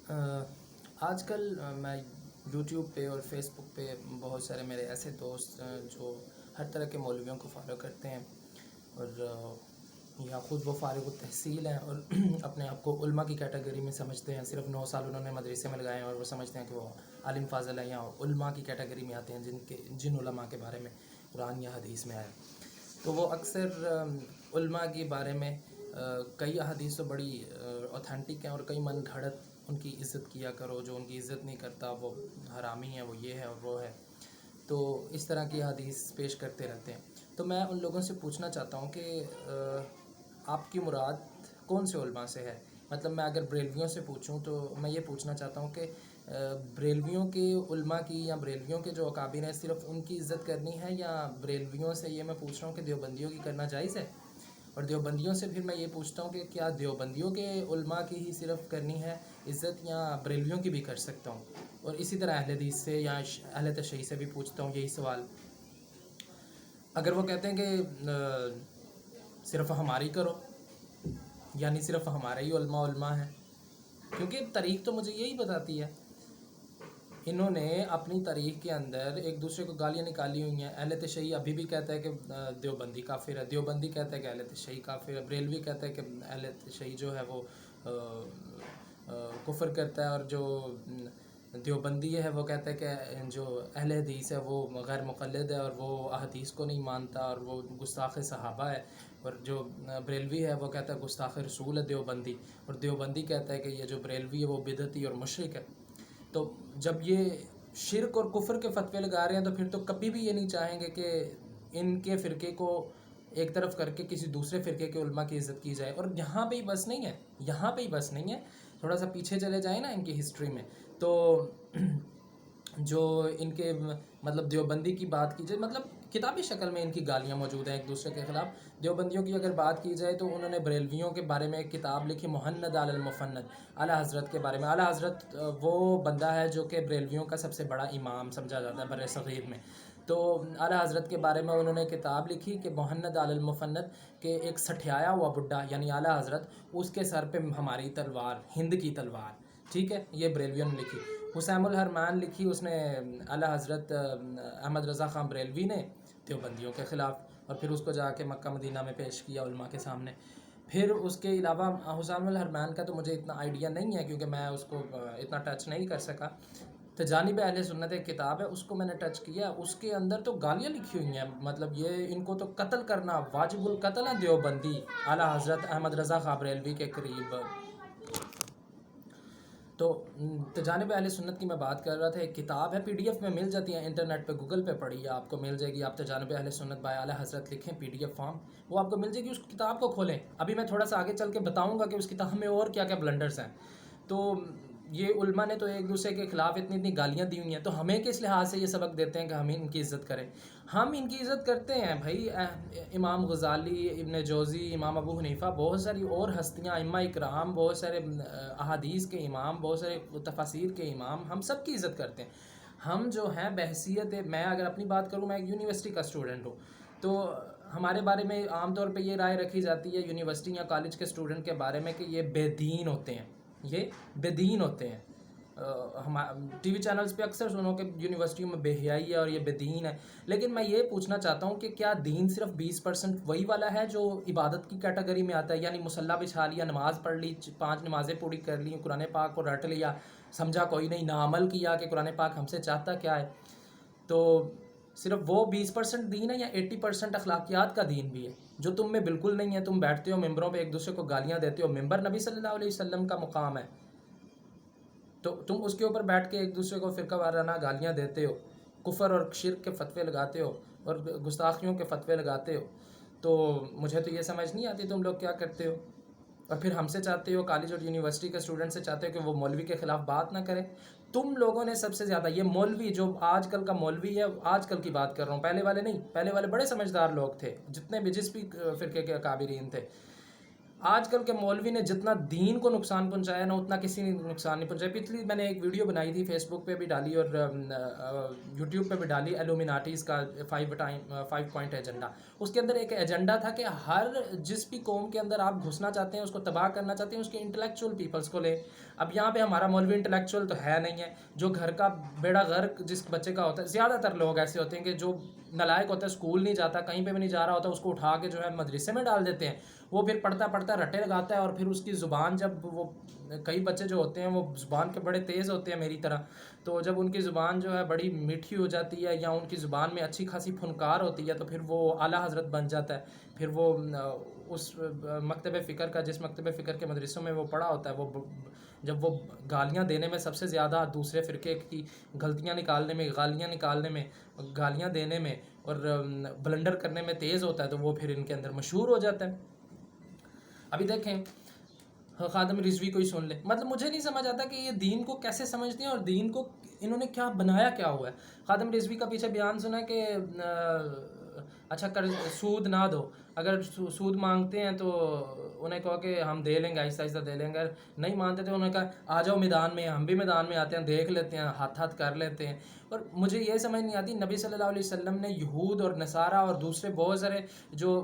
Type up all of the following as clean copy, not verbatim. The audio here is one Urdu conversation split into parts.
آج کل میں یوٹیوب پہ اور فیس بک پہ بہت سارے میرے ایسے دوست جو ہر طرح کے مولویوں کو فالو کرتے ہیں، اور یا خود وہ فارغ التحصیل ہیں اور اپنے آپ کو علماء کی کیٹیگری میں سمجھتے ہیں. صرف 9 سال انہوں نے مدرسے میں لگائے ہیں اور وہ سمجھتے ہیں کہ وہ عالم فاضل ہیں یا علماء کی کیٹیگری میں آتے ہیں، جن علماء کے بارے میں قرآن یا حدیث میں آیا. تو وہ اکثر علماء کے بارے میں کئی احادیث تو بڑی اوتھینٹک ہیں اور کئی من گھڑت ان کی عزت کیا کرو، جو ان کی عزت نہیں کرتا وہ حرامی ہے، وہ یہ ہے اور وہ ہے. تو اس طرح کی حدیث پیش کرتے رہتے ہیں. تو میں ان لوگوں سے پوچھنا چاہتا ہوں کہ آپ کی مراد کون سے علماء سے ہے؟ مطلب میں اگر بریلویوں سے پوچھوں تو میں یہ پوچھنا چاہتا ہوں کہ بریلویوں کے علماء کی یا بریلویوں کے جو اکابر ہیں صرف ان کی عزت کرنی ہے، یا بریلویوں سے یہ میں پوچھ رہا ہوں کہ دیوبندیوں کی کرنا جائز ہے؟ اور دیوبندیوں سے پھر میں یہ پوچھتا ہوں کہ کیا دیوبندیوں کے علماء کی ہی صرف کرنی ہے عزت، یا بریلویوں کی بھی کر سکتا ہوں؟ اور اسی طرح اہل حدیث سے یا اہل تشیع سے بھی پوچھتا ہوں یہی سوال. اگر وہ کہتے ہیں کہ صرف ہماری کرو، یعنی صرف ہمارے ہی علماء ہیں، کیونکہ تاریخ تو مجھے یہی بتاتی ہے. انہوں نے اپنی تاریخ کے اندر ایک دوسرے کو گالیاں نکالی ہوئی ہیں. اہل تشیع ابھی بھی کہتا ہے کہ دیوبندی کافر ہے، دیوبندی کہتا ہے کہ اہل تشیع کافر ہے، بریلوی کہتا ہے کہ اہل تشیع جو ہے وہ کفر کرتا ہے، اور جو دیوبندی ہے وہ کہتا ہے کہ جو اہل حدیث ہے وہ غیر مقلد ہے اور وہ احادیث کو نہیں مانتا اور وہ گستاخ صحابہ ہے. اور جو بریلوی ہے وہ کہتا ہے گستاخ رسول ہے دیوبندی، اور دیوبندی کہتا ہے کہ یہ جو بریلوی ہے وہ بدعتی اور مشرک ہے. تو جب یہ شرک اور کفر کے فتوے لگا رہے ہیں تو پھر تو کبھی بھی یہ نہیں چاہیں گے کہ ان کے فرقے کو ایک طرف کر کے کسی دوسرے فرقے کے علماء کی عزت کی جائے. اور یہاں پہ ہی بس نہیں ہے، یہاں پہ ہی بس نہیں ہے، تھوڑا سا پیچھے چلے جائیں نا ان کی ہسٹری میں. تو جو ان کے مطلب دیوبندی کی بات کی جائے، مطلب کتابی شکل میں ان کی گالیاں موجود ہیں ایک دوسرے کے خلاف. دیوبندیوں کی اگر بات کی جائے تو انہوں نے بریلویوں کے بارے میں ایک کتاب لکھی، مہند علی المفند، اعلیٰ حضرت کے بارے میں. اعلیٰ حضرت وہ بندہ ہے جو کہ بریلویوں کا سب سے بڑا امام سمجھا جاتا ہے بر صغیر میں. تو اعلیٰ حضرت کے بارے میں انہوں نے کتاب لکھی کہ مہند علی المفند، کہ ایک سٹھیایا ہوا بڈھا یعنی اعلیٰ حضرت، اس کے سر پہ ہماری تلوار، ہند کی تلوار. ٹھیک ہے، یہ بریلویوں نے لکھی. حسام الحرمان لکھی اس نے اعلیٰ حضرت احمد رضا خان بریلوی نے دیوبندیوں کے خلاف، اور پھر اس کو جا کے مکہ مدینہ میں پیش کیا علماء کے سامنے. پھر اس کے علاوہ حسام الحرمان کا تو مجھے اتنا آئیڈیا نہیں ہے کیونکہ میں اس کو اتنا ٹچ نہیں کر سکا. تجانب اہل سنت ایک کتاب ہے، اس کو میں نے ٹچ کیا. اس کے اندر تو گالیاں لکھی ہوئی ہیں، مطلب یہ ان کو تو قتل کرنا واجب القتل ہے دیوبندی اعلیٰ حضرت احمد رضا خان بریلوی کے قریب. تو تجانب اہل سنت کی میں بات کر رہا تھا. ایک کتاب ہے، پی ڈی ایف میں مل جاتی ہیں، انٹرنیٹ پہ گوگل پہ پڑھیے آپ کو مل جائے گی. آپ تجانب اہل سنت بائی اعلیٰ حضرت لکھیں پی ڈی ایف فارم، وہ آپ کو مل جائے گی. اس کتاب کو کھولیں. ابھی میں تھوڑا سا آگے چل کے بتاؤں گا کہ اس کتاب میں اور کیا کیا بلنڈرز ہیں. تو یہ علماء نے تو ایک دوسرے کے خلاف اتنی اتنی گالیاں دی ہوئی ہیں، تو ہمیں کس لحاظ سے یہ سبق دیتے ہیں کہ ہم ان کی عزت کریں؟ ہم ان کی عزت کرتے ہیں بھائی. امام غزالی، ابن جوزی، امام ابو حنیفہ، بہت ساری اور ہستیاں، ائمہ اکرام، بہت سارے احادیث کے امام، بہت سارے تفاسیر کے امام، ہم سب کی عزت کرتے ہیں. ہم جو ہیں بحیثیت، میں اگر اپنی بات کروں، میں ایک یونیورسٹی کا اسٹوڈنٹ ہوں، تو ہمارے بارے میں عام طور پہ یہ رائے رکھی جاتی ہے یونیورسٹی یا کالج کے اسٹوڈنٹ کے بارے میں کہ یہ بے دین ہوتے ہیں، یہ بے دین ہوتے ہیں. ٹی وی چینلز پہ اکثر سنو کہ یونیورسٹیوں میں بے حیائی ہے اور یہ بے دین ہے. لیکن میں یہ پوچھنا چاہتا ہوں کہ کیا دین صرف 20% وہی والا ہے جو عبادت کی کیٹیگری میں آتا ہے، یعنی مصلی بچھا لیا، نماز پڑھ لی، 5 نمازیں پوری کر لی، قرآن پاک کو رٹ لیا، سمجھا کوئی نہیں، نہ عمل کیا کہ قرآن پاک ہم سے چاہتا کیا ہے؟ تو صرف وہ 20% دین ہے، یا 80% اخلاقیات کا دین بھی ہے جو تم میں بالکل نہیں ہے؟ تم بیٹھتے ہو ممبروں پہ ایک دوسرے کو گالیاں دیتے ہو. ممبر نبی صلی اللہ علیہ وسلم کا مقام ہے، تو تم اس کے اوپر بیٹھ کے ایک دوسرے کو فرقہ وارانہ گالیاں دیتے ہو، کفر اور شرک کے فتوے لگاتے ہو اور گستاخیوں کے فتوے لگاتے ہو. تو مجھے تو یہ سمجھ نہیں آتی تم لوگ کیا کرتے ہو. اور پھر ہم سے چاہتے ہو، کالج اور یونیورسٹی کے اسٹوڈنٹ سے چاہتے ہو کہ وہ مولوی کے خلاف بات نہ کرے. تم لوگوں نے سب سے زیادہ یہ مولوی، جو آج کل کا مولوی ہے، آج کل کی بات کر رہا ہوں، پہلے والے نہیں، پہلے والے بڑے سمجھدار لوگ تھے، جتنے بھی جس بھی فرقے کے اکابرین تھے. آج کل کے مولوی نے جتنا دین کو نقصان پہنچایا نا اتنا کسی نے نقصان نہیں پہنچایا. پچھلی میں نے ایک ویڈیو بنائی تھی، فیس بک پہ بھی ڈالی اور یوٹیوب پہ بھی ڈالی، ایلومیناٹیز کا 5 پوائنٹ ایجنڈا. اس کے اندر ایک ایجنڈا تھا کہ ہر جس بھی قوم کے اندر آپ گھسنا چاہتے ہیں، اس کو تباہ کرنا چاہتے ہیں، اس کے انٹلیکچوئل پیپلز کو لے. اب یہاں پہ ہمارا مولوی انٹلیکچوئل تو ہے نہیں ہے. جو گھر کا بیڑا غرق جس بچے کا ہوتا ہے، زیادہ تر لوگ ایسے ہوتے ہیں کہ جو نلائق ہوتا ہے، اسکول نہیں جاتا، کہیں پہ بھی نہیں جا رہا ہوتا، اس کو اٹھا کے جو ہے مدرسے میں ڈال دیتے ہیں. وہ پھر پڑھتا پڑھتا رٹے لگاتا ہے، اور پھر اس کی زبان جب وہ کئی بچے جو ہوتے ہیں وہ زبان کے بڑے تیز ہوتے ہیں میری طرح، تو جب ان کی زبان جو ہے بڑی میٹھی ہو جاتی ہے یا ان کی زبان میں اچھی خاصی پھنکار ہوتی ہے، تو پھر وہ اعلیٰ حضرت بن جاتا ہے. پھر وہ اس مکتب فکر کا، جس مکتب فکر کے مدرسوں میں وہ پڑھا ہوتا ہے، وہ جب وہ گالیاں دینے میں سب سے زیادہ دوسرے فرقے کی غلطیاں نکالنے میں، غالیاں نکالنے میں، گالیاں دینے میں اور بلنڈر کرنے میں تیز ہوتا ہے، تو وہ پھر ان کے اندر مشہور ہو جاتا ہے. ابھی دیکھیں خادم رضوی کو ہی سن لے. مطلب مجھے نہیں سمجھ آتا کہ یہ دین کو کیسے سمجھتے ہیں اور دین کو انہوں نے کیا بنایا کیا ہوا ہے. خادم رضوی کا پیچھے بیان سنا کہ اچھا سود نہ دو، اگر سود مانگتے ہیں تو انہیں کہو کہ ہم دے لیں گے، آہستہ آہستہ دے لیں گے. اگر نہیں مانتے تو انہوں نے کہا آ جاؤ میدان میں، ہم بھی میدان میں آتے ہیں، دیکھ لیتے ہیں، ہاتھ ہاتھ کر لیتے ہیں. اور مجھے یہ سمجھ نہیں آتی، نبی صلی اللہ علیہ وسلم نے یہود اور نصارہ اور دوسرے بہت سارے جو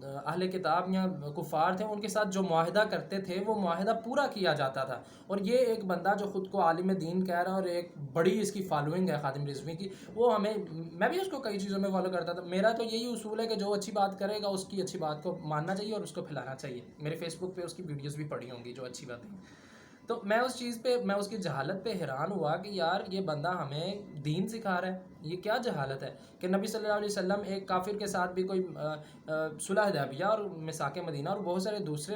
اہل کتاب یا کفار تھے ان کے ساتھ جو معاہدہ کرتے تھے، وہ معاہدہ پورا کیا جاتا تھا. اور یہ ایک بندہ جو خود کو عالم دین کہہ رہا ہے اور ایک بڑی اس کی فالوئنگ ہے خادم رضوی کی، وہ ہمیں، میں بھی اس کو کئی چیزوں میں فالو کرتا تھا. میرا تو یہی اصول ہے کہ جو اچھی بات کرے گا اس کی اچھی بات کو ماننا چاہیے اور اس کو پھیلانا چاہیے. میرے فیس بک پہ اس کی ویڈیوز بھی پڑی ہوں گی جو اچھی باتیں. تو میں اس چیز پہ، میں اس کی جہالت پہ حیران ہوا کہ یار یہ بندہ ہمیں دین سکھا رہا ہے. یہ کیا جہالت ہے کہ نبی صلی اللہ علیہ وسلم ایک کافر کے ساتھ بھی کوئی صلح حدیبیہ اور میثاق مدینہ اور بہت سارے دوسرے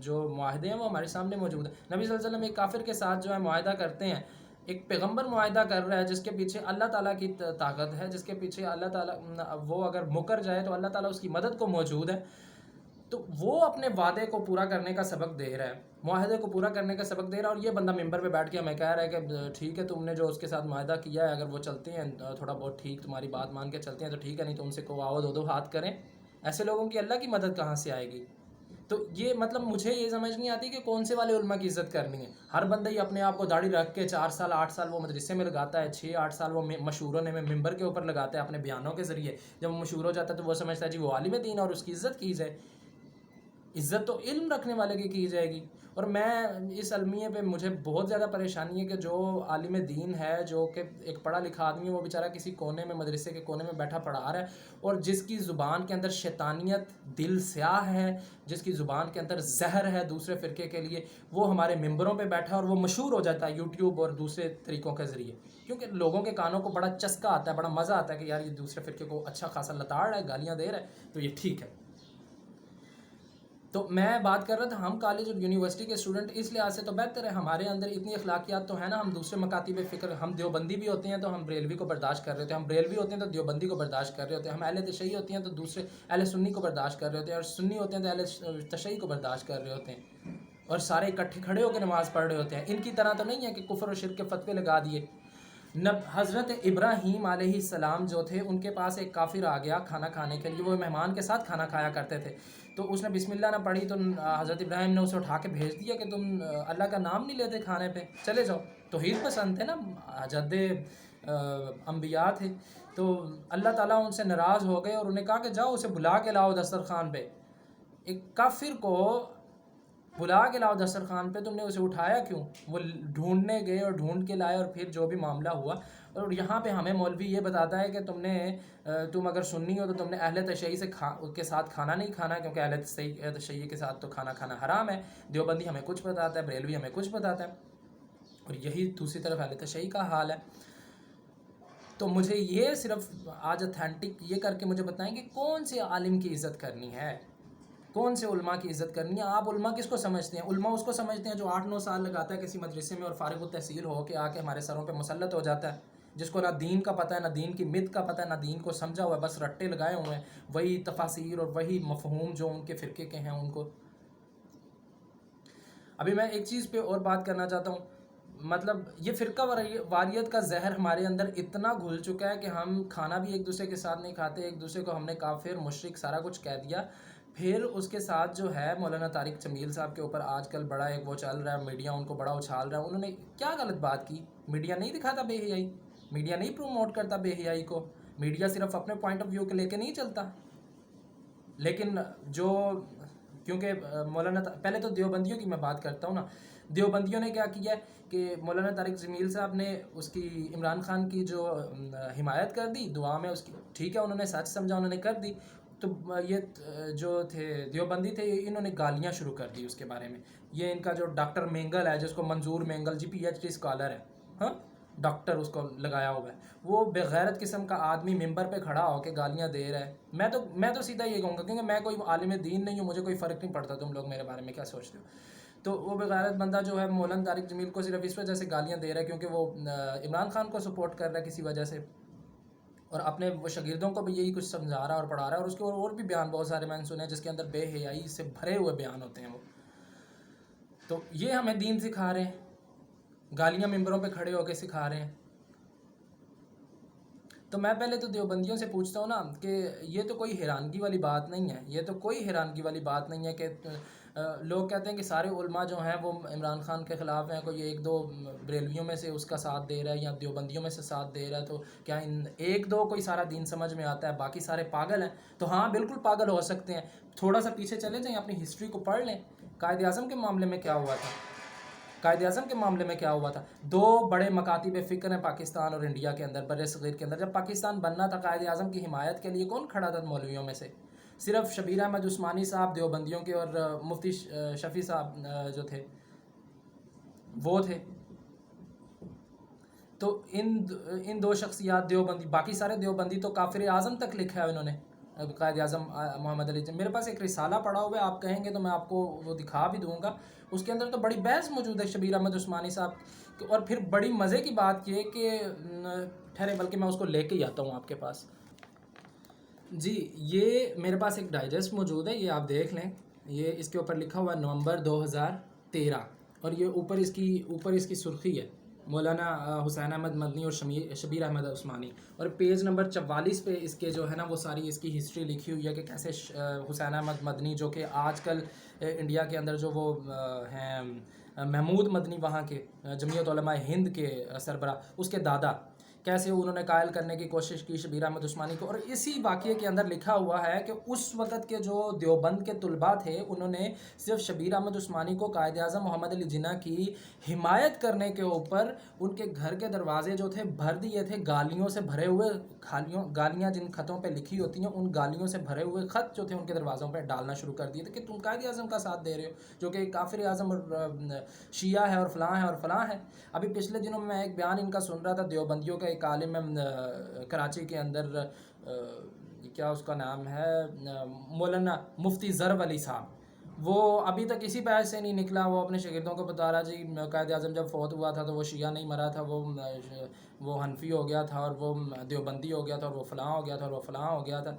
جو معاہدے ہیں وہ ہمارے سامنے موجود ہیں. نبی صلی اللہ علیہ وسلم ایک کافر کے ساتھ جو ہے معاہدہ کرتے ہیں، ایک پیغمبر معاہدہ کر رہا ہے جس کے پیچھے اللہ تعالیٰ کی طاقت ہے، جس کے پیچھے اللہ تعالیٰ، وہ اگر مکر جائے تو اللہ تعالیٰ اس کی مدد کو موجود ہے. تو وہ اپنے وعدے کو پورا کرنے کا سبق دے رہا ہے، معاہدے کو پورا کرنے کا سبق دے رہا ہے. اور یہ بندہ ممبر پہ بیٹھ کے ہمیں کہہ رہا ہے کہ ٹھیک ہے تم نے جو اس کے ساتھ معاہدہ کیا ہے، اگر وہ چلتے ہیں تھوڑا بہت ٹھیک، تمہاری بات مان کے چلتے ہیں تو ٹھیک ہے، نہیں تو ان سے کو آؤ دو ہاتھ کریں. ایسے لوگوں کی اللہ کی مدد کہاں سے آئے گی؟ تو یہ مطلب مجھے یہ سمجھ نہیں آتی کہ کون سے والے علماء کی عزت کرنی ہے. ہر بندہ ہی اپنے آپ کو داڑھی رکھ کے 4 سال 8 سال وہ مدرسے میں لگاتا ہے، 6-8 سال وہ مشہور ہونے میں ممبر کے اوپر لگاتا ہے اپنے بیانوں کے ذریعے. جب وہ مشہور ہو جاتا ہے تو وہ سمجھتا ہے جی وہ عالم دین اور اس کی عزت کی جائے. عزت تو علم رکھنے والے کی جائے گی. اور میں اس المیے پہ مجھے بہت زیادہ پریشانی ہے کہ جو عالم دین ہے، جو کہ ایک پڑھا لکھا آدمی ہے، وہ بیچارہ کسی کونے میں، مدرسے کے کونے میں بیٹھا پڑھا رہا ہے، اور جس کی زبان کے اندر شیطانیت دل سیاہ ہے، جس کی زبان کے اندر زہر ہے دوسرے فرقے کے لیے، وہ ہمارے ممبروں پہ بیٹھا اور وہ مشہور ہو جاتا ہے یوٹیوب اور دوسرے طریقوں کے ذریعے. کیونکہ لوگوں کے کانوں کو بڑا چسکا آتا ہے، بڑا مزہ آتا ہے کہ یار یہ دوسرے فرقے کو اچھا خاصا لتاڑ ہے، گالیاں دے رہا ہے، تو یہ ٹھیک ہے. تو میں بات کر رہا تھا ہم کالج اور یونیورسٹی کے اسٹوڈنٹ اس لحاظ سے تو بہتر ہے، ہمارے اندر اتنی اخلاقیات تو ہے نا. ہم دوسرے مکاتب فکر، ہم دیوبندی بھی ہوتے ہیں تو ہم بریلوی کو برداشت کر رہے ہوتے ہیں، ہم بریلوی ہوتے ہیں تو دیوبندی کو برداشت کر رہے ہوتے ہیں، ہم اہل تشیع ہوتے ہیں تو دوسرے اہل سنی کو برداشت کر رہے ہوتے ہیں، اور سنی ہوتے ہیں تو اہل تشیع کو برداشت کر رہے ہوتے ہیں، اور سارے اکٹھے کھڑے ہو کے نماز پڑھ رہے ہوتے ہیں. ان کی طرح تو نہیں ہے کہ کفر و شرک کے فتوے لگا دیے. حضرت ابراہیم علیہ السلام جو تھے، ان کے پاس ایک کافر آ گیا کھانا کھانے کے لیے. وہ مہمان کے ساتھ کھانا کھایا کرتے تھے، تو اس نے بسم اللہ نہ پڑھی تو حضرت ابراہیم نے اسے اٹھا کے بھیج دیا کہ تم اللہ کا نام نہیں لیتے کھانے پہ، چلے جاؤ. توحید پسند تھے نا، جد انبیاء تھے. تو اللہ تعالیٰ ان سے ناراض ہو گئے اور انہیں کہا کہ جاؤ اسے بلا کے لاؤ دسترخوان پہ. ایک کافر کو بلا کے لاؤ دسترخوان پہ، تم نے اسے اٹھایا کیوں؟ وہ ڈھونڈنے گئے اور ڈھونڈ کے لائے، اور پھر جو بھی معاملہ ہوا. اور یہاں پہ ہمیں مولوی یہ بتاتا ہے کہ تم اگر سنی ہو تو تم نے اہل تشیع کے ساتھ کھانا نہیں کھانا، کیونکہ اہل تشیع کے ساتھ تو کھانا کھانا حرام ہے. دیوبندی ہمیں کچھ بتاتا ہے، بریلوی ہمیں کچھ بتاتا ہے، اور یہی دوسری طرف اہل تشیع کا حال ہے. تو مجھے یہ صرف آج اتھینٹک یہ کر کے مجھے بتائیں کہ کون سے عالم کی عزت کرنی ہے، کون سے علماء کی عزت کرنی ہے. آپ علماء کس کو سمجھتے ہیں؟ علماء اس کو سمجھتے ہیں جو 8-9 سال لگاتا ہے کسی مدرسے میں اور فارغ التحصیل ہو کے آ کے ہمارے سروں پہ مسلط ہو جاتا ہے، جس کو نہ دین کا پتہ ہے، نہ دین کی مت کا پتہ ہے، نہ دین کو سمجھا ہوا ہے، بس رٹے لگائے ہوئے ہیں وہی تفاسیر اور وہی مفہوم جو ان کے فرقے کے ہیں ان کو. ابھی میں ایک چیز پہ اور بات کرنا چاہتا ہوں. مطلب یہ فرقہ واریت کا زہر ہمارے اندر اتنا گھل چکا ہے کہ ہم کھانا بھی ایک دوسرے کے ساتھ نہیں کھاتے، ایک دوسرے کو ہم نے کافر مشرک سارا کچھ کہہ دیا. پھر اس کے ساتھ جو ہے مولانا طارق جمیل صاحب کے اوپر آج کل بڑا ایک وہ چل رہا ہے، میڈیا ان کو بڑا اچھال رہا ہے. انہوں نے کیا غلط بات کی؟ میڈیا نہیں دکھاتا بے حیائی، میڈیا نہیں پروموٹ کرتا بے حیائی کو، میڈیا صرف اپنے پوائنٹ آف ویو کے لے کے نہیں چلتا. لیکن جو کیونکہ مولانا پہلے تو دیوبندیوں کی میں بات کرتا ہوں نا. دیوبندیوں نے کیا کیا ہے کہ مولانا طارق جمیل صاحب نے اس کی عمران خان کی جو حمایت کر دی دعا میں اس کی، ٹھیک ہے، انہوں نے سچ سمجھا، انہوں نے کر دی. تو یہ جو تھے دیوبندی تھے، انہوں نے گالیاں شروع کر دی اس کے بارے میں. یہ ان کا جو ڈاکٹر مینگل ہے، جس کو منظور مینگل جی PhD اسکالر ہے، ہاں ڈاکٹر اس کو لگایا ہوا ہے، وہ بغیرت قسم کا آدمی ممبر پہ کھڑا ہو کے گالیاں دے رہا ہے. میں تو سیدھا یہ کہوں گا، کیونکہ میں کوئی عالم دین نہیں ہوں، مجھے کوئی فرق نہیں پڑتا تم لوگ میرے بارے میں کیا سوچتے ہو. تو وہ بغیرت بندہ جو ہے مولانا طارق جمیل کو صرف اس وجہ سے گالیاں دے رہا ہے کیونکہ وہ عمران خان کو سپورٹ کر رہا ہے کسی وجہ سے، اور اپنے وہ شاگردوں کو بھی یہی کچھ سمجھا رہا ہے اور پڑھا رہا ہے. اور اس کے اور بھی بیان بہت سارے میں نے سنے ہیں جس کے اندر بے حیائی سے بھرے ہوئے بیان ہوتے ہیں وہ. تو یہ ہمیں دین سکھا رہے ہیں، گالیاں ممبروں پہ کھڑے ہو کے سکھا رہے ہیں. تو میں پہلے تو دیوبندیوں سے پوچھتا ہوں نا کہ یہ تو کوئی حیرانگی والی بات نہیں ہے، یہ تو کوئی حیرانگی والی بات نہیں ہے کہ لوگ کہتے ہیں کہ سارے علماء جو ہیں وہ عمران خان کے خلاف ہیں، کوئی ایک دو بریلویوں میں سے اس کا ساتھ دے رہا ہے یا دیوبندیوں میں سے ساتھ دے رہا ہے، تو کیا ان ایک دو کوئی سارا دین سمجھ میں آتا ہے، باقی سارے پاگل ہیں؟ تو ہاں بالکل پاگل ہو سکتے ہیں. تھوڑا سا پیچھے چلے جائیں، اپنی ہسٹری کو پڑھ لیں. قائد اعظم کے معاملے میں کیا ہوا تھا؟ قائد اعظم کے معاملے میں کیا ہوا تھا؟ دو بڑے مکاتب فکر ہیں پاکستان اور انڈیا کے اندر، بر صغیر کے اندر. جب پاکستان بننا تھا، قائد اعظم کی حمایت کے لیے کون کھڑا تھا مولویوں میں سے؟ صرف شبیر احمد عثمانی صاحب دیوبندیوں کے، اور مفتی شفیع صاحب جو تھے وہ تھے. تو ان دو شخصیات دیوبندی، باقی سارے دیوبندی تو کافر اعظم تک لکھا ہے انہوں نے. قائد اعظم محمد علی، میرے پاس ایک رسالہ پڑا ہوا ہے، آپ کہیں گے تو میں آپ کو وہ دکھا بھی دوں گا. اس کے اندر تو بڑی بحث موجود ہے شبیر احمد عثمانی صاحب. اور پھر بڑی مزے کی بات یہ کہ ٹھہرے، بلکہ میں اس کو لے کے ہی آتا ہوں آپ کے پاس. جی یہ میرے پاس ایک ڈائجسٹ موجود ہے، یہ آپ دیکھ لیں. یہ اس کے اوپر لکھا ہوا ہے نومبر 2013، اور یہ اوپر اس کی سرخی ہے مولانا حسین احمد مدنی اور شبیر احمد عثمانی. اور پیج نمبر 44 پہ اس کے جو ہے نا وہ ساری اس کی ہسٹری لکھی ہوئی ہے کہ کیسے حسین احمد مدنی، جو کہ آج کل انڈیا کے اندر جو وہ ہیں محمود مدنی، وہاں کے جمعیت علماء ہند کے سربراہ، اس کے دادا، کیسے انہوں نے قائل کرنے کی کوشش کی شبیر احمد عثمانی کو. اور اسی واقعے کے اندر لکھا ہوا ہے کہ اس وقت کے جو دیوبند کے طلباء تھے، انہوں نے صرف شبیر احمد عثمانی کو قائد اعظم محمد علی جناح کی حمایت کرنے کے اوپر ان کے گھر کے دروازے جو تھے بھر دیے تھے گالیوں سے بھرے ہوئے. گالیاں جن خطوں پہ لکھی ہوتی ہیں، ان گالیوں سے بھرے ہوئے خط جو تھے ان کے دروازوں پہ ڈالنا شروع کر دیے تھے کہ تم قائد اعظم کا ساتھ دے رہے ہو، جو کہ کافر اعظم اور شیعہ ہے اور فلاں ہے اور فلاں ہے. ابھی پچھلے دنوں میں ایک بیان ان کا سن رہا تھا، دیوبندیوں کا ایک عالم کراچی کے اندر، کیا اس کا نام ہے، مولانا مفتی ظرف علی صاحب. وہ ابھی تک اسی بحث سے نہیں نکلا. وہ اپنے شاگردوں کو بتا رہا جی قائد اعظم جب فوت ہوا تھا تو وہ شیعہ نہیں مرا تھا، وہ حنفی ہو گیا تھا، اور وہ دیوبندی ہو گیا تھا، اور وہ فلاں ہو گیا تھا، اور وہ فلاں ہو گیا تھا.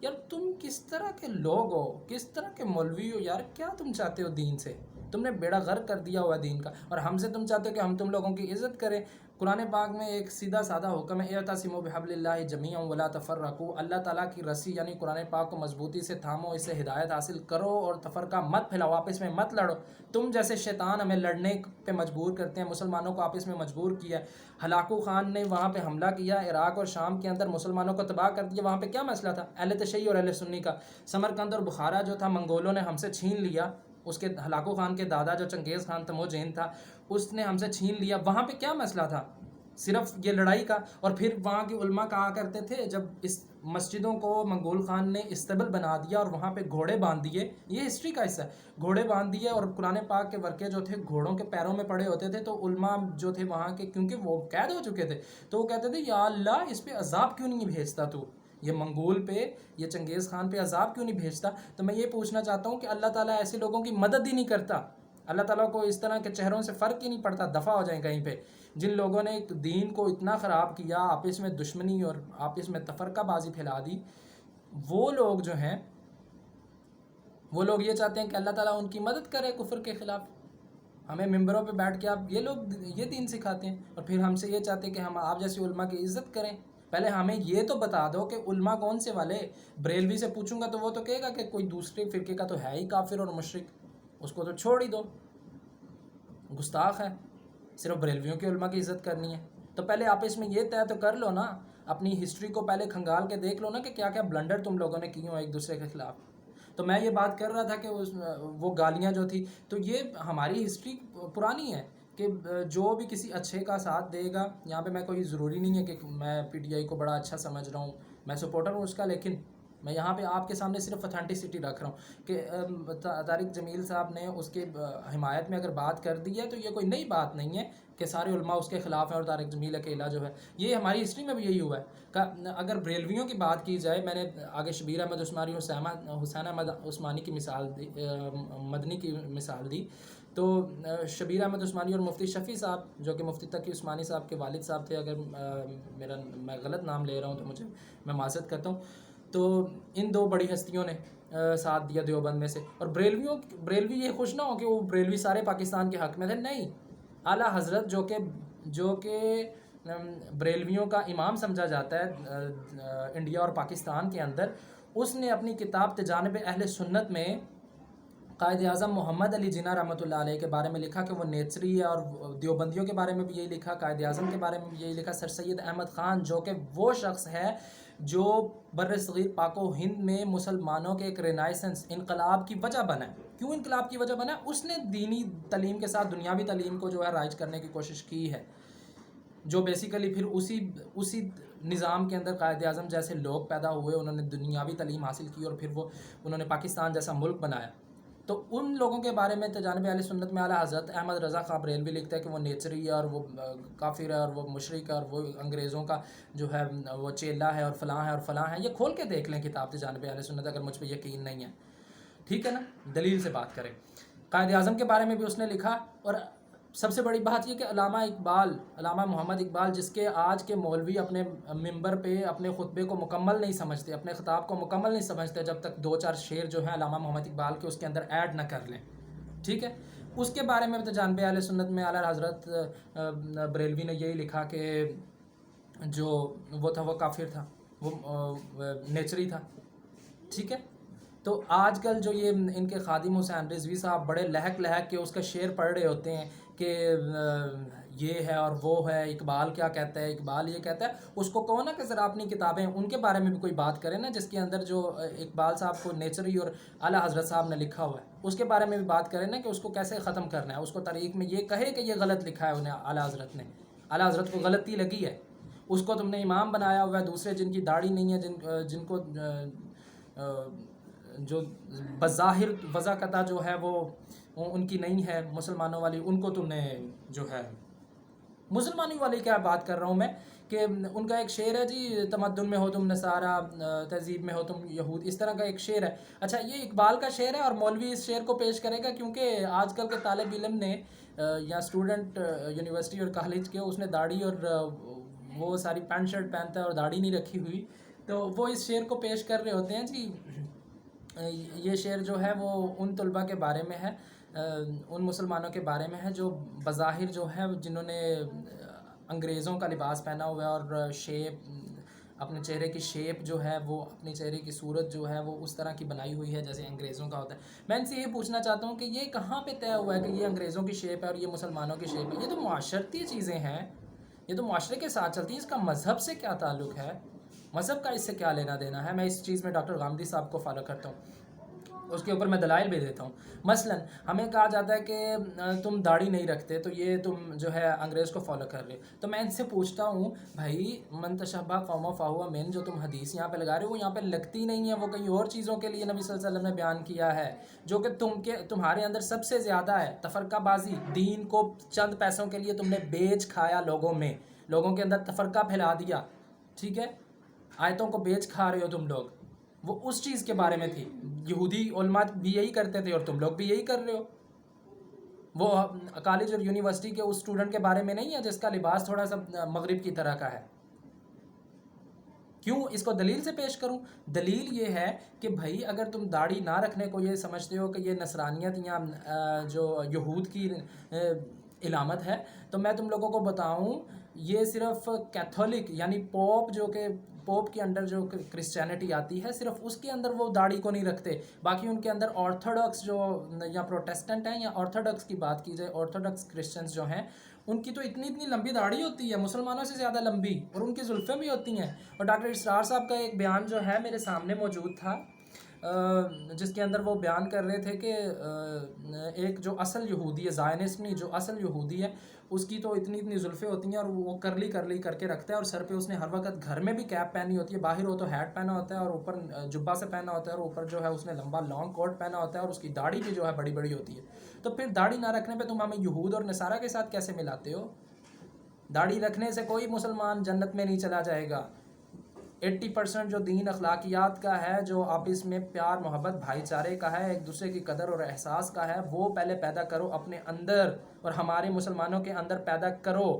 یار تم کس طرح کے لوگ ہو، کس طرح کے مولوی ہو یار؟ کیا تم چاہتے ہو دین سے؟ تم نے بیڑا غرق کر دیا ہوا دین کا، اور ہم سے تم چاہتے ہو کہ ہم تم لوگوں کی عزت کریں. قرآن پاک میں ایک سیدھا سادہ حکم ہے، اعتصموا بحبل اللہ جمیعا ولا تفرقوا. اللہ تعالیٰ کی رسی یعنی قرآن پاک کو مضبوطی سے تھامو، اس سے ہدایت حاصل کرو اور تفرقہ مت پھیلاؤ، آپس میں مت لڑو. تم جیسے شیطان ہمیں لڑنے پہ مجبور کرتے ہیں، مسلمانوں کو آپس میں مجبور کیا. ہلاکو خان نے وہاں پہ حملہ کیا، عراق اور شام کے اندر مسلمانوں کو تباہ کر دیا. وہاں پہ کیا مسئلہ تھا؟ اہل تشیع اور اہل سنی کا. سمرقند اور بخارا جو تھا منگولوں نے ہم سے چھین لیا. اس کے ہلاکو خان کے دادا جو چنگیز خان تموجین تھا، اس نے ہم سے چھین لیا. وہاں پہ کیا مسئلہ تھا؟ صرف یہ لڑائی کا. اور پھر وہاں کے علماء کہا کرتے تھے جب اس مسجدوں کو منگول خان نے استبل بنا دیا اور وہاں پہ گھوڑے باندھ دیے، یہ ہسٹری کا حصہ ہے، گھوڑے باندھ دیے اور قرآن پاک کے ورقے جو تھے گھوڑوں کے پیروں میں پڑے ہوتے تھے، تو علماء جو تھے وہاں کے، کیونکہ وہ قید ہو چکے تھے، تو وہ کہتے تھے یا اللہ اس پہ عذاب کیوں نہیں بھیجتا تو، یہ منگول پہ، یہ چنگیز خان پہ عذاب کیوں نہیں بھیجتا. تو میں یہ پوچھنا چاہتا ہوں کہ اللہ تعالیٰ ایسے لوگوں کی مدد ہی نہیں کرتا. اللہ تعالیٰ کو اس طرح کے چہروں سے فرق ہی نہیں پڑتا، دفع ہو جائیں کہیں پہ. جن لوگوں نے دین کو اتنا خراب کیا، آپس میں دشمنی اور آپس میں تفرقہ بازی پھیلا دی، وہ لوگ جو ہیں، وہ لوگ یہ چاہتے ہیں کہ اللہ تعالیٰ ان کی مدد کرے کفر کے خلاف. ہمیں ممبروں پہ بیٹھ کے آپ یہ لوگ یہ دین سکھاتے ہیں، اور پھر ہم سے یہ چاہتے ہیں کہ ہم آپ جیسے علماء کی عزت کریں. پہلے ہمیں یہ تو بتا دو کہ علماء کون سے والے. بریلوی سے پوچھوں گا تو وہ تو کہے گا کہ کوئی دوسرے فرقے کا تو ہے ہی کافر اور مشرک, اس کو تو چھوڑ ہی دو, گستاخ ہے, صرف بریلویوں کی علماء کی عزت کرنی ہے. تو پہلے آپ اس میں یہ طے تو کر لو نا, اپنی ہسٹری کو پہلے کھنگال کے دیکھ لو نا کہ کیا کیا بلنڈر تم لوگوں نے کی ہوں ایک دوسرے کے خلاف. تو میں یہ بات کر رہا تھا کہ وہ گالیاں جو تھی, تو یہ ہماری ہسٹری پرانی ہے کہ جو بھی کسی اچھے کا ساتھ دے گا, یہاں پہ میں کوئی ضروری نہیں ہے کہ میں پی ٹی آئی کو بڑا اچھا سمجھ رہا ہوں, میں سپورٹر ہوں اس کا, لیکن میں یہاں پہ آپ کے سامنے صرف اتھینٹسٹی رکھ رہا ہوں کہ طارق جمیل صاحب نے اس کے حمایت میں اگر بات کر دی ہے تو یہ کوئی نئی بات نہیں ہے کہ سارے علماء اس کے خلاف ہیں اور طارق جمیل اکیلا جو ہے. یہ ہماری ہسٹری میں بھی یہی ہوا ہے. اگر بریلویوں کی بات کی جائے, میں نے آگے شبیر احمد عثمانی اور حسین احمد عثمانی کی مثال دی, مدنی کی مثال دی, تو شبیر احمد عثمانی اور مفتی شفیع صاحب جو کہ مفتی تقی عثمانی صاحب کے والد صاحب تھے, اگر میں غلط نام لے رہا ہوں تو میں معذرت کرتا ہوں, تو ان دو بڑی ہستیوں نے ساتھ دیا دیوبند میں سے. اور بریلوی یہ خوش نہ ہو کہ وہ بریلوی سارے پاکستان کے حق میں تھے, نہیں. اعلیٰ حضرت جو کہ بریلویوں کا امام سمجھا جاتا ہے انڈیا اور پاکستان کے اندر, اس نے اپنی کتاب تجانب اہل سنت میں قائد اعظم محمد علی جناح رحمۃ اللہ علیہ کے بارے میں لکھا کہ وہ نیچری ہے, اور دیوبندیوں کے بارے میں بھی یہی لکھا, قائد اعظم کے بارے میں بھی یہی لکھا. سر سید احمد خان جو کہ وہ شخص ہے جو بر صغیر پاک و ہند میں مسلمانوں کے ایک رینائسنس انقلاب کی وجہ بنا ہے. کیوں انقلاب کی وجہ بنا ہے؟ اس نے دینی تعلیم کے ساتھ دنیاوی تعلیم کو جو ہے رائج کرنے کی کوشش کی ہے, جو بیسیکلی پھر اسی نظام کے اندر قائد اعظم جیسے لوگ پیدا ہوئے, انہوں نے دنیاوی تعلیم حاصل کی اور پھر انہوں نے پاکستان جیسا ملک بنایا. تو ان لوگوں کے بارے میں تجانب اہل سنت میں اعلیٰ حضرت احمد رضا خان بریلوی لکھتا ہے کہ وہ نیچری ہے اور وہ کافر ہے اور وہ مشرک ہے اور وہ انگریزوں کا جو ہے وہ چیلا ہے اور فلاں ہے اور فلاں ہے. یہ کھول کے دیکھ لیں کتاب تجانب اہل سنت, اگر مجھ پہ یقین نہیں ہے, ٹھیک ہے نا, دلیل سے بات کریں. قائد اعظم کے بارے میں بھی اس نے لکھا. اور سب سے بڑی بات یہ کہ علامہ محمد اقبال, جس کے آج کے مولوی اپنے ممبر پہ اپنے خطبے کو مکمل نہیں سمجھتے, اپنے خطاب کو مکمل نہیں سمجھتے جب تک 2-4 شعر جو ہیں علامہ محمد اقبال کے اس کے اندر ایڈ نہ کر لیں, ٹھیک ہے. اس کے بارے میں تجانب اہل سنت میں اعلیٰ حضرت بریلوی نے یہی لکھا کہ جو وہ تھا وہ کافر تھا, وہ نیچری تھا, ٹھیک ہے. تو آج کل جو یہ ان کے خادم حسین رضوی صاحب بڑے لہک کے اس کا شعر پڑھ رہے ہوتے ہیں کہ یہ ہے اور وہ ہے, اقبال کیا کہتا ہے, اقبال یہ کہتا ہے, اس کو کہو نا کہ ذرا اپنی کتابیں ان کے بارے میں بھی کوئی بات کرے نا, جس کے اندر جو اقبال صاحب کو نیچری اور اعلیٰ حضرت صاحب نے لکھا ہوا ہے اس کے بارے میں بھی بات کرے نا کہ اس کو کیسے ختم کرنا ہے, اس کو تاریخ میں یہ کہے کہ یہ غلط لکھا ہے انہیں اعلیٰ حضرت نے. اعلیٰ حضرت کو غلطی لگی ہے, اس کو تم نے امام بنایا ہوا ہے, دوسرے جن کی داڑھی نہیں ہے, جن کو جو بظاہر وضاقتہ جو ہے وہ ان کی نہیں ہے مسلمانوں والی, ان کو تم نے جو ہے مسلمانی والی کیا بات کر رہا ہوں میں کہ ان کا ایک شعر ہے جی, تمدن میں ہو تم نصارہ, تہذیب میں ہو تم یہود, اس طرح کا ایک شعر ہے. اچھا, یہ اقبال کا شعر ہے اور مولوی اس شعر کو پیش کرے گا کیونکہ آج کل کے طالب علم نے یا اسٹوڈنٹ یونیورسٹی اور کالج کے, اس نے داڑھی اور وہ ساری پینٹ شرٹ پہنتا ہے اور داڑھی نہیں رکھی ہوئی, تو وہ اس شعر کو پیش کر رہے ہوتے ہیں جی. یہ شعر جو ہے وہ ان طلباء کے بارے میں ہے, ان مسلمانوں کے بارے میں ہے جو بظاہر جو ہے جنہوں نے انگریزوں کا لباس پہنا ہوا ہے اور شیپ, اپنے چہرے کی شیپ جو ہے وہ, اپنے چہرے کی صورت جو ہے وہ اس طرح کی بنائی ہوئی ہے جیسے انگریزوں کا ہوتا ہے. میں ان سے یہ پوچھنا چاہتا ہوں کہ یہ کہاں پہ طے ہوا ہے کہ یہ انگریزوں کی شیپ ہے اور یہ مسلمانوں کی شیپ ہے؟ یہ تو معاشرتی چیزیں ہیں, یہ تو معاشرے کے ساتھ چلتی ہیں, اس کا مذہب سے کیا تعلق ہے, مذہب کا اس سے کیا لینا دینا ہے؟ میں اس چیز میں ڈاکٹر غامدی صاحب کو فالو کرتا ہوں, اس کے اوپر میں دلائل بھی دیتا ہوں. مثلا ہمیں کہا جاتا ہے کہ تم داڑھی نہیں رکھتے تو یہ تم جو ہے انگریز کو فالو کر رہے ہو. تو میں ان سے پوچھتا ہوں بھائی, من تشبہ قوم فہو من, جو تم حدیث یہاں پہ لگا رہے ہو وہ یہاں پہ لگتی نہیں ہے, وہ کئی اور چیزوں کے لیے نبی صلی اللہ علیہ وسلم نے بیان کیا ہے جو کہ تمہارے اندر سب سے زیادہ ہے. تفرقہ بازی, دین کو چند پیسوں کے لیے تم نے بیچ کھایا, لوگوں کے اندر تفرقہ پھیلا دیا, ٹھیک ہے, آیتوں کو بیچ کھا رہے ہو تم لوگ, وہ اس چیز کے بارے میں تھی. یہودی علماء بھی یہی کرتے تھے اور تم لوگ بھی یہی کر رہے ہو. وہ کالج اور یونیورسٹی کے اس اسٹوڈنٹ کے بارے میں نہیں ہے جس کا لباس تھوڑا سا مغرب کی طرح کا ہے. کیوں اس کو دلیل سے پیش کروں؟ دلیل یہ ہے کہ بھائی اگر تم داڑھی نہ رکھنے کو یہ سمجھتے ہو کہ یہ نصرانیت یا جو یہود کی علامت ہے. تو میں تم لوگوں کو بتاؤں، یہ صرف کیتھولک یعنی پوپ، جو کہ پوپ کے انڈر جو کرسچینٹی آتی ہے، صرف اس کے اندر وہ داڑھی کو نہیں رکھتے. باقی ان کے اندر آرتھوڈکس جو یا پروٹیسٹنٹ ہیں، یا آرتھوڈکس کی بات کی جائے، آرتھوڈکس کرسچنز جو ہیں، ان کی تو اتنی اتنی لمبی داڑھی ہوتی ہے، مسلمانوں سے زیادہ لمبی، اور ان کی زلفیں بھی ہوتی ہیں. اور ڈاکٹر اسرار صاحب کا ایک بیان جو ہے میرے سامنے موجود تھا، جس کے اندر وہ بیان کر رہے تھے کہ ایک جو اصل یہودی ہے، زائنسٹ نہیں، جو اصل یہودی ہے، اس کی تو اتنی اتنی زلفیں ہوتی ہیں، اور وہ کرلی کرلی کر کے رکھتا ہے، اور سر پہ اس نے ہر وقت گھر میں بھی کیپ پہنی ہوتی ہے، باہر ہو تو ہیٹ پہنا ہوتا ہے، اور اوپر جبہ سے پہنا ہوتا ہے، اور اوپر جو ہے اس نے لمبا لانگ کوٹ پہنا ہوتا ہے، اور اس کی داڑھی بھی جو ہے بڑی بڑی ہوتی ہے. تو پھر داڑھی نہ رکھنے پہ تم ہمیں یہود اور نصارہ کے ساتھ کیسے ملاتے ہو؟ داڑھی رکھنے سے کوئی مسلمان جنت میں نہیں چلا جائے گا. 80% جو دین اخلاقیات کا ہے، جو آپس میں پیار محبت بھائی چارے کا ہے، ایک دوسرے کی قدر اور احساس کا ہے، وہ پہلے پیدا کرو اپنے اندر، اور ہمارے مسلمانوں کے اندر پیدا کرو.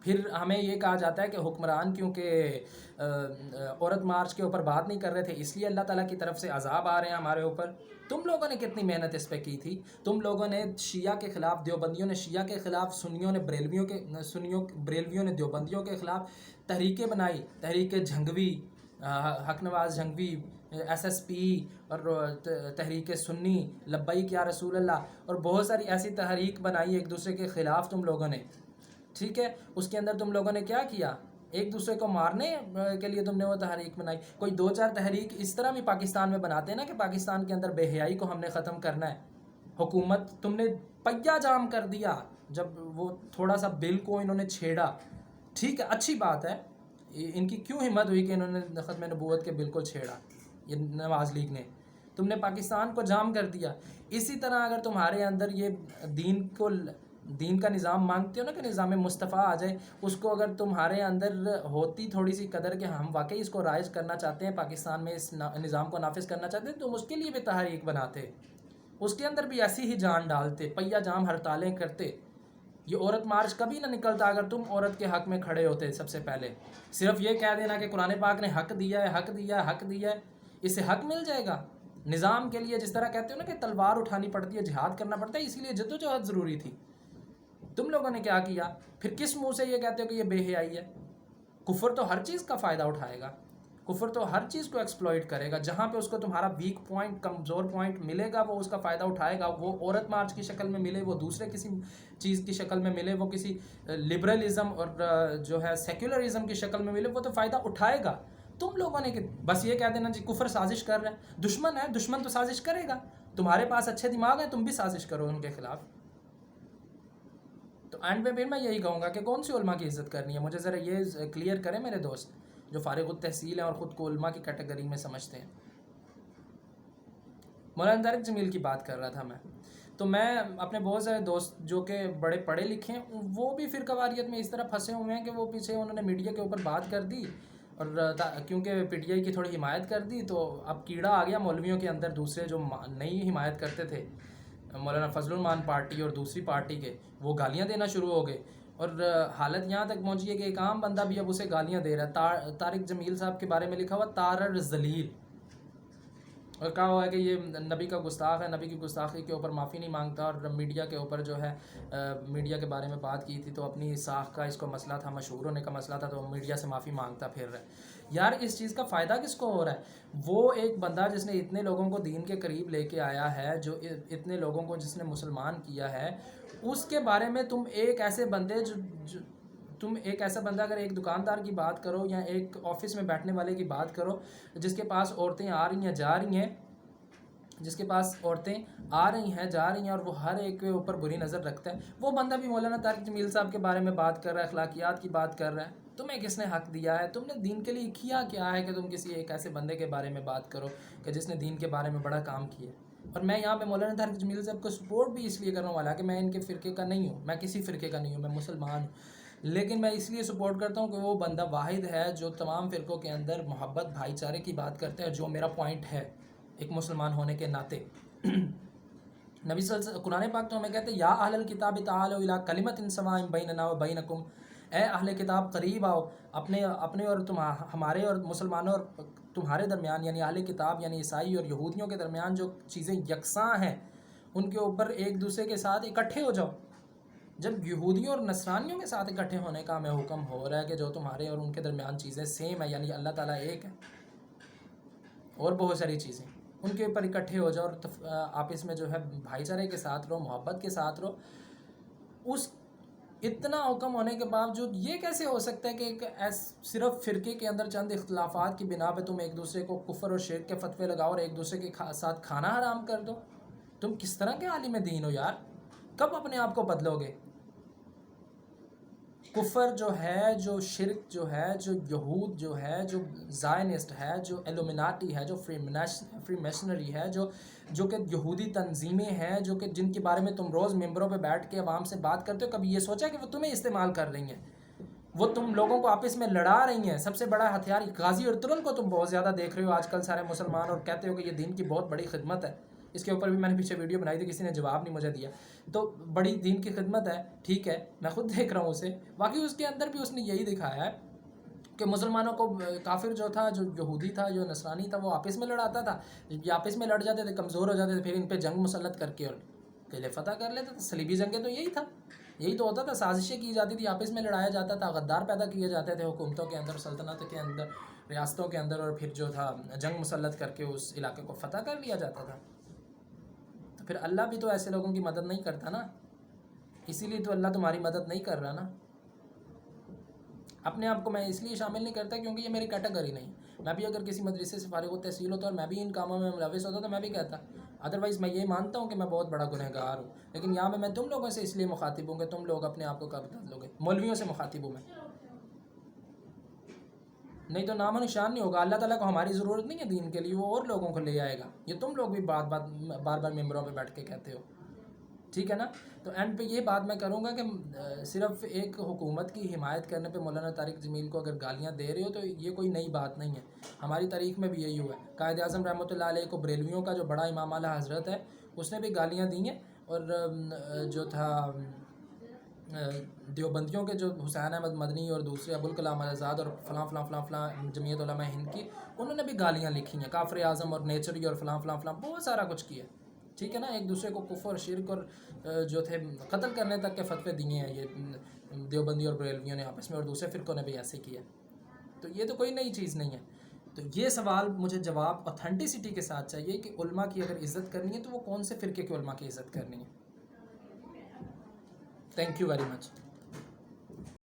پھر ہمیں یہ کہا جاتا ہے کہ حکمران کیونکہ عورت مارچ کے اوپر بات نہیں کر رہے تھے، اس لیے اللہ تعالیٰ کی طرف سے عذاب آ رہے ہیں ہمارے اوپر. تم لوگوں نے کتنی محنت اس پہ کی تھی. تم لوگوں نے شیعہ کے خلاف، دیوبندیوں نے شیعہ کے خلاف، سنیوں نے بریلویوں نے دیوبندیوں کے خلاف تحریکیں بنائی. تحریک جھنگوی، حق نواز جھنگوی، SSP، اور تحریک سنی، لبیک یا رسول اللہ، اور بہت ساری ایسی تحریک بنائی ایک دوسرے کے خلاف تم لوگوں نے. ٹھیک ہے، اس کے اندر تم لوگوں نے کیا کیا؟ ایک دوسرے کو مارنے کے لیے تم نے وہ تحریک بنائی. کوئی 2-4 تحریک اس طرح بھی پاکستان میں بناتے ہیں نا، کہ پاکستان کے اندر بے حیائی کو ہم نے ختم کرنا ہے. حکومت تم نے پہیا جام کر دیا جب وہ تھوڑا سا بل کو انہوں نے چھیڑا. ٹھیک ہے، اچھی بات ہے. ان کی کیوں ہمت ہوئی کہ انہوں نے ختم نبوت کے بل کو چھیڑا؟ یہ نواز لیگ نے. تم نے پاکستان کو جام کر دیا. اسی طرح اگر تمہارے اندر یہ دین کا نظام مانگتے ہو نا، کہ نظام مصطفیٰ آ جائے، اس کو اگر تمہارے اندر ہوتی تھوڑی سی قدر کہ ہم واقعی اس کو رائج کرنا چاہتے ہیں، پاکستان میں اس نظام کو نافذ کرنا چاہتے ہیں، تو اس کے لیے بھی تحریک بناتے، اس کے اندر بھی ایسی ہی جان ڈالتے، پہیا جام ہڑتالیں کرتے. یہ عورت مارچ کبھی نہ نکلتا اگر تم عورت کے حق میں کھڑے ہوتے. سب سے پہلے صرف یہ کہہ دینا کہ قرآن پاک نے حق دیا ہے، حق دیا ہے، حق دیا ہے، اس سے حق مل جائے گا. نظام کے لیے جس طرح کہتے ہو نا کہ تلوار اٹھانی پڑتی ہے، جہاد کرنا پڑتا ہے، اسی لیے جدوجہد ضروری تھی. تم لوگوں نے کیا کیا؟ پھر کس منہ سے یہ کہتے ہو کہ یہ بے حیائی ہے؟ کفر تو ہر چیز کا فائدہ اٹھائے گا، کفر تو ہر چیز کو ایکسپلائٹ کرے گا. جہاں پہ اس کو تمہارا ویک پوائنٹ، کمزور پوائنٹ ملے گا، وہ اس کا فائدہ اٹھائے گا. وہ عورت مارچ کی شکل میں ملے، وہ دوسرے کسی چیز کی شکل میں ملے، وہ کسی لبرلزم اور جو ہے سیکولرزم کی شکل میں ملے، وہ تو فائدہ اٹھائے گا. تم لوگوں نے بس یہ کہہ دینا جی کفر سازش کر رہا ہے، دشمن ہے، دشمن تو سازش کرے گا. تمہارے پاس اچھے دماغ ہیں، تم بھی سازش کرو ان کے خلاف. تو اینڈ پہ پھر میں یہی کہوں گا کہ کون سی علماء کی عزت کرنی ہے. مجھے ذرا یہ کلیئر کریں میرے دوست جو فارغ التحصیل ہیں اور خود کو علماء کی کیٹیگری میں سمجھتے ہیں. مولانا طارق جمیل کی بات کر رہا تھا میں. تو میں اپنے بہت سارے دوست جو کہ بڑے پڑھے لکھے ہیں، وہ بھی فرقہ واریت میں اس طرح پھنسے ہوئے ہیں کہ وہ پیچھے انہوں نے میڈیا کے اوپر بات کر دی، اور کیونکہ PTI کی تھوڑی حمایت کر دی، تو اب کیڑا آ گیا مولویوں کے اندر. دوسرے جو نئی حمایت کرتے تھے، مولانا فضل الرحمان پارٹی اور دوسری پارٹی کے، وہ گالیاں دینا شروع ہو گئے. اور حالت یہاں تک پہنچی ہے کہ ایک عام بندہ بھی اب اسے گالیاں دے رہا ہے. طارق جمیل صاحب کے بارے میں لکھا ہوا تارر ذلیل، اور کہا ہوا ہے کہ یہ نبی کا گستاخ ہے، نبی کی گستاخی کے اوپر معافی نہیں مانگتا. اور میڈیا کے اوپر جو ہے میڈیا کے بارے میں بات کی تھی، تو اپنی ساکھ کا اس کو مسئلہ تھا، مشہور ہونے کا مسئلہ تھا، تو میڈیا سے معافی مانگتا پھر رہا ہے. یار اس چیز کا فائدہ کس کو ہو رہا ہے؟ وہ ایک بندہ جس نے اتنے لوگوں کو دین کے قریب لے کے آیا ہے، جو اتنے لوگوں کو جس نے مسلمان کیا ہے، اس کے بارے میں تم ایک ایسے بندے تم ایک ایسا بندہ اگر ایک دکاندار کی بات کرو، یا ایک آفس میں بیٹھنے والے کی بات کرو، جس کے پاس عورتیں آ رہی ہیں جا رہی ہیں، جس کے پاس عورتیں آ رہی ہیں جا رہی ہیں، اور وہ ہر ایک کے اوپر بری نظر رکھتا ہے، وہ بندہ بھی مولانا طارق جمیل صاحب کے بارے میں بات کر رہا ہے، اخلاقیات کی بات کر رہا ہے. تمہیں کس نے حق دیا ہے؟ تم نے دین کے لیے کیا ہے کہ تم کسی ایک ایسے بندے کے بارے میں بات کرو کہ جس نے دین کے بارے میں بڑا کام کیا. اور میں یہاں پہ مولانا طارق جمیل صاحب کو سپورٹ بھی اس لیے کر رہا ہوں، حالانکہ میں ان کے فرقے کا نہیں ہوں، میں کسی فرقے کا نہیں ہوں، میں مسلمان ہوں، لیکن میں اس لیے سپورٹ کرتا ہوں کہ وہ بندہ واحد ہے جو تمام فرقوں کے اندر محبت بھائی چارے کی بات کرتا ہے، جو میرا پوائنٹ ہے ایک مسلمان ہونے کے ناطے. نبی صلی اللہ علیہ وسلم قرآن پاک تو ہمیں کہتے ہیں یا اہل الکتاب تعالوا الی کلمۃ سواء بیننا و بینکم، اے اہل کتاب قریب آؤ اپنے اور ہمارے اور مسلمانوں اور تمہارے درمیان، یعنی اہل کتاب یعنی عیسائی اور یہودیوں کے درمیان جو چیزیں یکساں ہیں، ان کے اوپر ایک دوسرے کے ساتھ اکٹھے ہو جاؤ. جب یہودیوں اور نصرانیوں کے ساتھ اکٹھے ہونے کا ہمیں حکم ہو رہا ہے کہ جو تمہارے اور ان کے درمیان چیزیں سیم ہیں، یعنی اللہ تعالیٰ ایک ہے اور بہت ساری چیزیں، ان کے اوپر اکٹھے ہو جاؤ اور آپس میں جو ہے بھائی چارے کے ساتھ رہو، محبت کے ساتھ رہو، اس اتنا حکم ہونے کے باوجود یہ کیسے ہو سکتا ہے کہ صرف فرقے کے اندر چند اختلافات کی بنا پہ تم ایک دوسرے کو کفر اور شرک کے فتوے لگاؤ اور ایک دوسرے کے ساتھ کھانا حرام کر دو؟ تم کس طرح کے عالم دین ہو یار؟ کب اپنے آپ کو بدلو گے؟ کفر جو ہے، جو شرک جو ہے، جو یہود جو ہے، جو زائنسٹ ہے، جو ایلومیناٹی ہے، جو فری میشنری ہے، جو کہ یہودی تنظیمیں ہیں، جو کہ جن کے بارے میں تم روز ممبروں پہ بیٹھ کے عوام سے بات کرتے ہو، کبھی یہ سوچا کہ وہ تمہیں استعمال کر رہی ہیں؟ وہ تم لوگوں کو آپس میں لڑا رہی ہیں۔ سب سے بڑا ہتھیار غازی ارطغرل کو تم بہت زیادہ دیکھ رہے ہو آج کل سارے مسلمان، اور کہتے ہو کہ یہ دین کی بہت بڑی خدمت ہے۔ اس کے اوپر بھی میں نے پیچھے ویڈیو بنائی تھی، کسی نے جواب نہیں مجھے دیا۔ تو بڑی دین کی خدمت ہے، ٹھیک ہے، میں خود دیکھ رہا ہوں اسے، باقی اس کے اندر بھی اس نے یہی دکھایا ہے کہ مسلمانوں کو کافر جو تھا، جو یہودی تھا، جو نصرانی تھا، وہ آپس میں لڑاتا تھا، یہ آپس میں لڑ جاتے تھے، کمزور ہو جاتے تھے، پھر ان پہ جنگ مسلط کر کے اور قلعے فتح کر لیتے تھے۔ صلیبی جنگیں تو یہی تھا، یہی تو ہوتا تھا، سازشیں کی جاتی تھی، آپس میں لڑایا جاتا تھا، غدار پیدا کیے جاتے تھے حکومتوں کے اندر، سلطنت کے اندر، ریاستوں کے اندر، اور پھر جو تھا جنگ مسلط کر کے اس علاقے کو فتح کر لیا جاتا تھا۔ تو پھر اللہ بھی تو ایسے لوگوں کی مدد نہیں کرتا نا، اسی لیے تو اللہ تمہاری مدد نہیں کر رہا نا۔ اپنے آپ کو میں اس لیے شامل نہیں کرتا کیونکہ یہ میری کیٹیگری نہیں۔ میں بھی اگر کسی مدرسے سے فارغ و تحصیل ہوتا اور میں بھی ان کاموں میں ملوث ہوتا تو میں بھی کہتا، ادروائز میں یہ مانتا ہوں کہ میں بہت بڑا گنہگار ہوں، لیکن یہاں میں تم لوگوں سے اس لیے مخاطب ہوں کہ تم لوگ اپنے آپ کو کب بدلو گے؟ مولویوں سے مخاطب ہوں میں، نہیں تو نام و نشان نہیں ہوگا۔ اللہ تعالیٰ کو ہماری ضرورت نہیں ہے دین کے لیے، وہ اور لوگوں کو لے آئے گا۔ یہ تم لوگ بھی بار بار ممبروں پہ بیٹھ کے کہتے ہو، ٹھیک ہے نا؟ تو اینڈ پہ یہ بات میں کروں گا کہ صرف ایک حکومت کی حمایت کرنے پہ مولانا طارق جمیل کو اگر گالیاں دے رہے ہو تو یہ کوئی نئی بات نہیں ہے، ہماری تاریخ میں بھی یہی ہوا ہے۔ قائد اعظم رحمۃ اللہ علیہ کو بریلویوں کا جو بڑا امام اعلیٰ حضرت ہے اس نے بھی گالیاں دی ہیں، اور جو تھا دیوبندیوں کے جو حسین احمد مدنی اور دوسرے ابوالکلام آزاد اور فلاں فلاں فلاں فلاں جمعیت علماء ہند کی، انہوں نے بھی گالیاں لکھی ہیں، کافر اعظم اور نیچری اور فلاں فلاں فلاں بہت سارا کچھ کیا، ٹھیک ہے نا؟ ایک دوسرے کو کفر اور شرک اور جو تھے قتل کرنے تک کے فتوے دیے ہیں یہ دیوبندی اور بریلویوں نے آپس میں، اور دوسرے فرقوں نے بھی ایسے کیا۔ تو یہ تو کوئی نئی چیز نہیں ہے۔ تو یہ سوال مجھے جواب اوتھینٹسٹی کے ساتھ چاہیے کہ علماء کی اگر عزت کرنی ہے تو وہ کون سے فرقے کے علماء کی عزت کرنی ہے؟ Thank you very much.